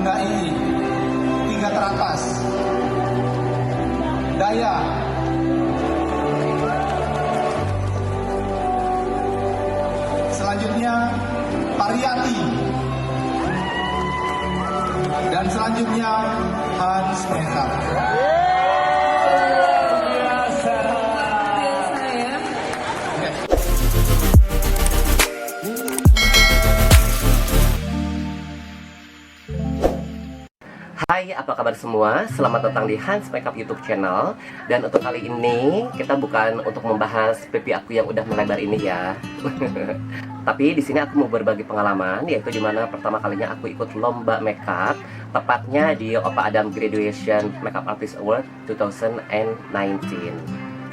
Bunda Ii, 3 teratas. Daya. Selanjutnya Pariyati. Dan selanjutnya Hans Makeup. Hai, apa kabar semua? Selamat datang di Hans Makeup YouTube channel. Dan untuk kali ini kita bukan untuk membahas pipi aku yang udah melebar ini ya. Tapi di sini aku mau berbagi pengalaman, yaitu dimana pertama kalinya aku ikut lomba makeup, tepatnya di Opa Adam Graduation Makeup Artist Award 2019.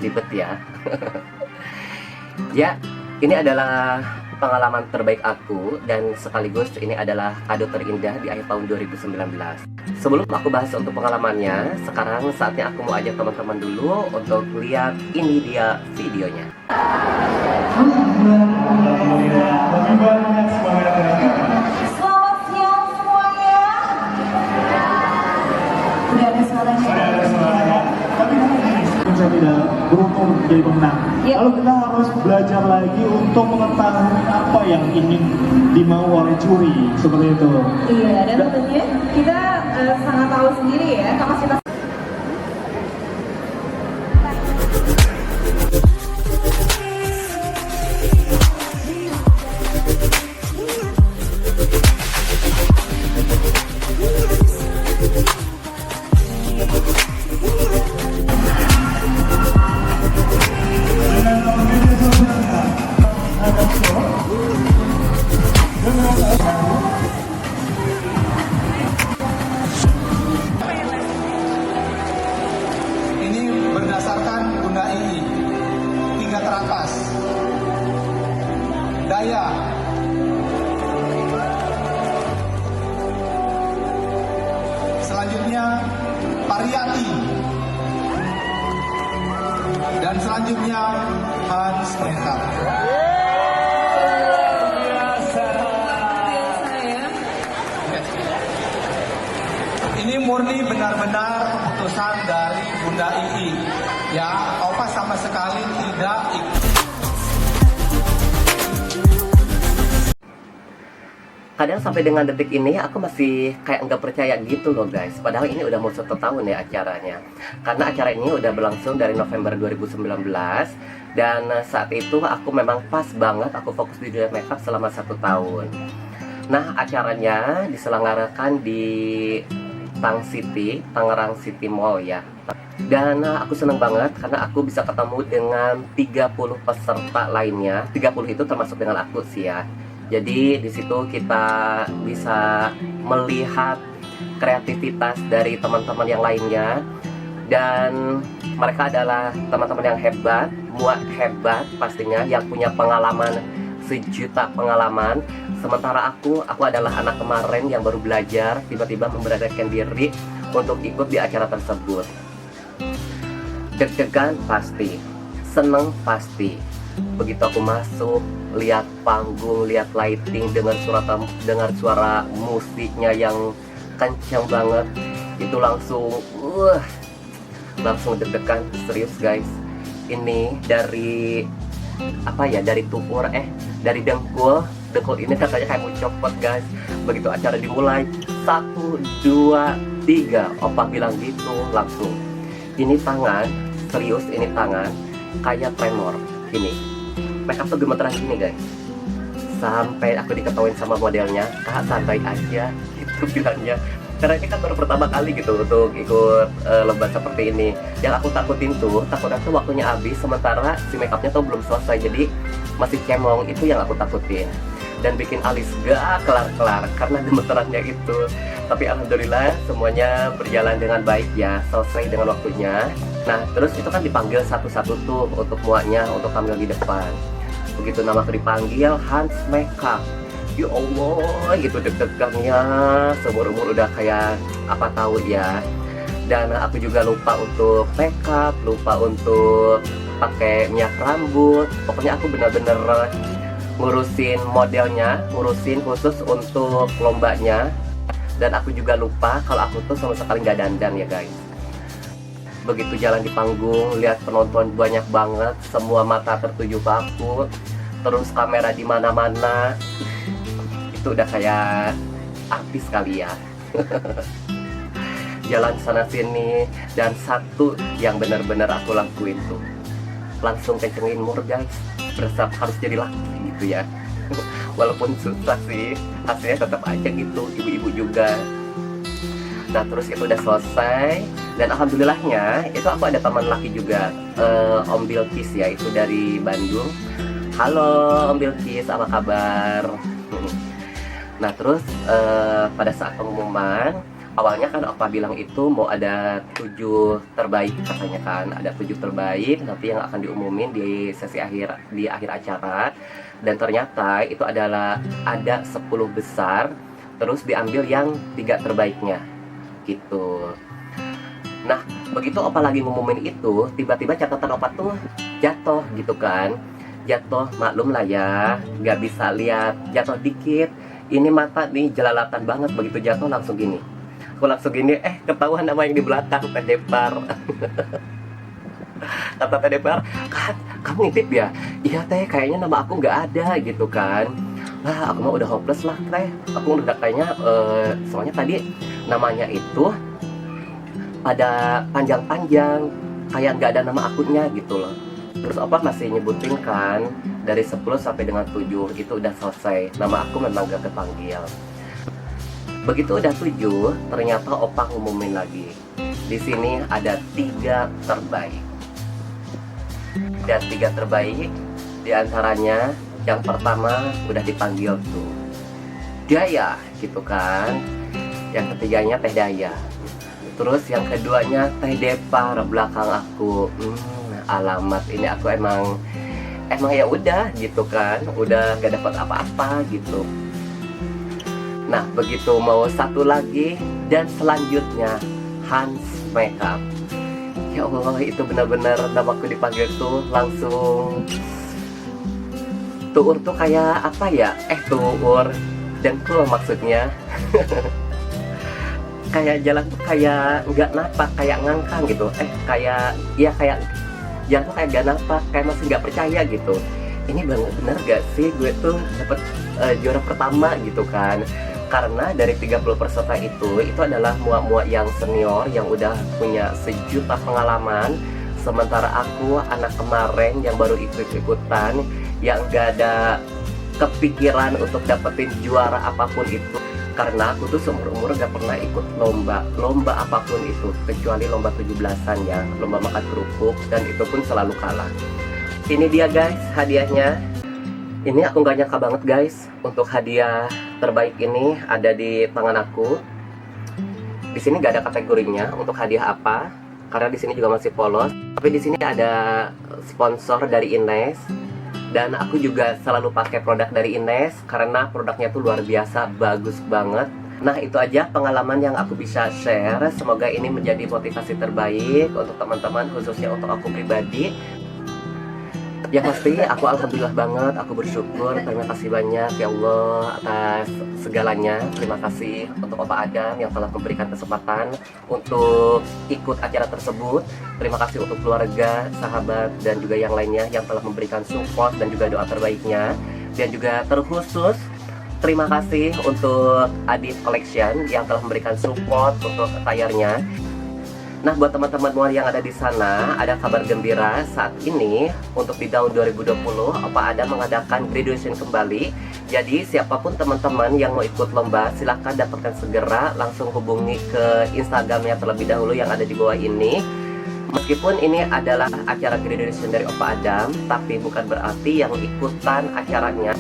Ribet ya. Ya, ini adalah pengalaman terbaik aku dan sekaligus ini adalah kado terindah di akhir tahun 2019. Sebelum aku bahas untuk pengalamannya, sekarang saatnya aku mau ajak teman-teman dulu untuk lihat ini dia videonya. Selamat siang semuanya. Udah ada suaranya. Tapi mungkin saya tidak beruntung jadi pemenang. Ya. Lalu kita harus belajar lagi untuk mengetahui apa yang ingin dimau oleh juri, seperti itu. Iya, dan tentunya kita sangat tahu sendiri ya kapasitas. Ini berdasarkan Bunda Ii, 3 teratas. Daya. Selanjutnya Pariyati. Dan selanjutnya Hans Makeup. Ini murni benar-benar keputusan dari Bunda Ii. Ya, Opa sama sekali tidak ikut. Kadang sampai dengan detik ini aku masih kayak nggak percaya gitu loh guys. Padahal ini udah mau 1 tahun ya acaranya. Karena acara ini udah berlangsung dari November 2019. Dan saat itu aku memang pas banget aku fokus di dunia makeup selama 1 tahun. Nah, acaranya diselenggarakan di Tangerang City Mall ya. Dan aku seneng banget karena aku bisa ketemu dengan 30 peserta lainnya. 30 itu termasuk dengan aku sih ya. Jadi di situ kita bisa melihat kreativitas dari teman-teman yang lainnya. Dan mereka adalah teman-teman yang hebat, muat hebat pastinya, yang punya pengalaman sejuta pengalaman. Sementara aku adalah anak kemarin yang baru belajar, tiba-tiba memberanikan diri untuk ikut di acara tersebut. Deg-degan pasti, seneng pasti. Begitu aku masuk, lihat panggung, lihat lighting, dengar suara musiknya yang kencang banget, itu langsung deg-degan, serius guys. Ini dari dari tukur dari dengkul ini katanya kayak mau copot guys. Begitu acara dimulai, 1, 2, 3 Opa bilang gitu langsung. Ini tangan, serius ini tangan kayak tremor ini. Makeup tuh gemeteran gini guys. Sampai aku diketawain sama modelnya, "Kak, santai aja," gitu bilangnya. Karena ini kan baru pertama kali gitu untuk ikut lomba seperti ini. Yang aku takutin tuh, takutnya tuh waktunya habis sementara si makeupnya tuh belum selesai, jadi masih cemong. Itu yang aku takutin. Dan bikin alis gak kelar-kelar karena gemeterannya itu. Tapi alhamdulillah semuanya berjalan dengan baik ya, selesai dengan waktunya. Nah terus itu kan dipanggil satu-satu tuh untuk muaknya, untuk tampil di depan. Begitu nama aku dipanggil, Hans Makeup. Ya Allah, gitu deg-degannya, seumur umur udah kayak apa tahu ya. Dan aku juga lupa untuk makeup, lupa untuk pakai minyak rambut. Pokoknya aku bener-bener ngurusin modelnya, ngurusin khusus untuk lombanya. Dan aku juga lupa kalau aku tuh sama sekali nggak dandan ya guys. Begitu jalan di panggung, lihat penonton banyak banget, semua mata tertuju ke aku, terus kamera di mana-mana, itu udah kayak artis kali ya. Jalan sana sini, dan satu yang benar-benar aku lakuin tuh, langsung kencengin mur guys, berasa harus jadi laki gitu ya. Walaupun susah sih, hasilnya tetap aja gitu, ibu-ibu juga. Nah terus itu udah selesai, dan alhamdulillahnya itu aku ada teman laki juga, Om Bilkis ya, itu dari Bandung. Halo Om Bilkis, apa kabar? Nah terus pada saat pengumuman, awalnya kan Opa bilang itu mau ada 7 terbaik katanya kan, ada 7 terbaik nanti yang akan diumumin di sesi akhir, di akhir acara. Dan ternyata itu adalah ada 10 besar, terus diambil yang 3 terbaiknya gitu. Nah begitu Opa lagi ngumumin itu, tiba-tiba catatan Opa tuh jatuh gitu kan. Jatuh, maklum lah ya, nggak bisa lihat, jatuh dikit. Ini mata nih jelalatan banget, begitu jatuh langsung gini. Aku langsung gini, ketahuan nama yang di belakang, Teh Depar. Kata Teh Depar, kan kamu ngintip ya? Iya Teh, kayaknya nama aku nggak ada gitu kan. Lah aku mah udah hopeless lah Teh. Aku udah kayaknya, soalnya tadi namanya itu pada panjang-panjang, kayak nggak ada nama akunnya gitu loh. Terus Opa masih nyebutin kan, dari 10 sampai dengan 7 itu udah selesai. Nama aku memang gak kepanggil. Begitu udah 7, ternyata Opa ngumumin lagi. Di sini ada 3 terbaik. Dan 3 terbaik, diantaranya yang pertama udah dipanggil tuh Daya gitu kan. Yang ketiganya Teh Daya. Terus yang keduanya Teh Depar belakang aku. Alamat ini aku emang ya udah gitu kan, udah gak dapat apa-apa gitu. Nah begitu mau satu lagi dan selanjutnya Hans Makeup. Ya Allah, itu benar-benar namaku dipanggil tuh langsung tuur tuh kayak apa ya, tuur dan cool maksudnya. Kayak jalan tuh kayak nggak napak, kayak ngangkang gitu, kayak ya kayak jalan tuh kayak gak napak, kayak masih nggak percaya gitu. Ini bener gak sih gue tuh dapet juara pertama gitu kan. Karena dari 30 peserta itu adalah muak-muak yang senior, yang udah punya sejuta pengalaman. Sementara aku anak kemarin yang baru ikut-ikutan, yang gak ada kepikiran untuk dapetin juara apapun itu. Karena aku tuh seumur-umur gak pernah ikut lomba apapun itu, kecuali lomba 17-an ya, lomba makan kerupuk, dan itu pun selalu kalah. Ini dia guys hadiahnya. Ini aku gak nyangka banget guys, untuk hadiah terbaik ini ada di tangan aku. Di sini gak ada kategorinya untuk hadiah apa, karena di sini juga masih polos. Tapi di sini ada sponsor dari Ines. Dan aku juga selalu pakai produk dari Ines karena produknya tuh luar biasa, bagus banget. Nah itu aja pengalaman yang aku bisa share. Semoga ini menjadi motivasi terbaik untuk teman-teman, khususnya untuk aku pribadi. Yang pasti aku alhamdulillah banget, aku bersyukur. Terima kasih banyak ya Allah atas segalanya. Terima kasih untuk Opa Adam yang telah memberikan kesempatan untuk ikut acara tersebut. Terima kasih untuk keluarga, sahabat, dan juga yang lainnya yang telah memberikan support dan juga doa terbaiknya. Dan juga terkhusus terima kasih untuk Adit Collection yang telah memberikan support untuk attire-nya. Nah buat teman-teman semua yang ada di sana, ada kabar gembira saat ini untuk di tahun 2020 Opa Adam mengadakan graduation kembali. Jadi siapapun teman-teman yang mau ikut lomba, silahkan dapatkan segera, langsung hubungi ke Instagramnya terlebih dahulu yang ada di bawah ini. Meskipun ini adalah acara graduation dari Opa Adam, tapi bukan berarti yang ikutan acaranya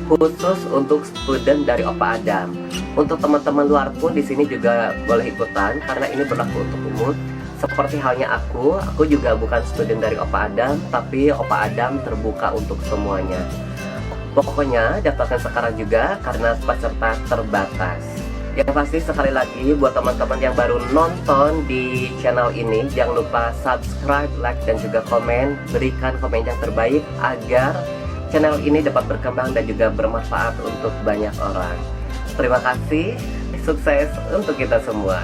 khusus untuk student dari Opa Adam. Untuk teman-teman luar pun di sini juga boleh ikutan karena ini berlaku untuk umum. Seperti halnya aku juga bukan student dari Opa Adam, tapi Opa Adam terbuka untuk semuanya. Pokoknya daftarkan sekarang juga karena peserta terbatas. Yang pasti sekali lagi buat teman-teman yang baru nonton di channel ini, jangan lupa subscribe, like, dan juga komen. Berikan komen yang terbaik agar channel ini dapat berkembang dan juga bermanfaat untuk banyak orang. Terima kasih. Sukses untuk kita semua.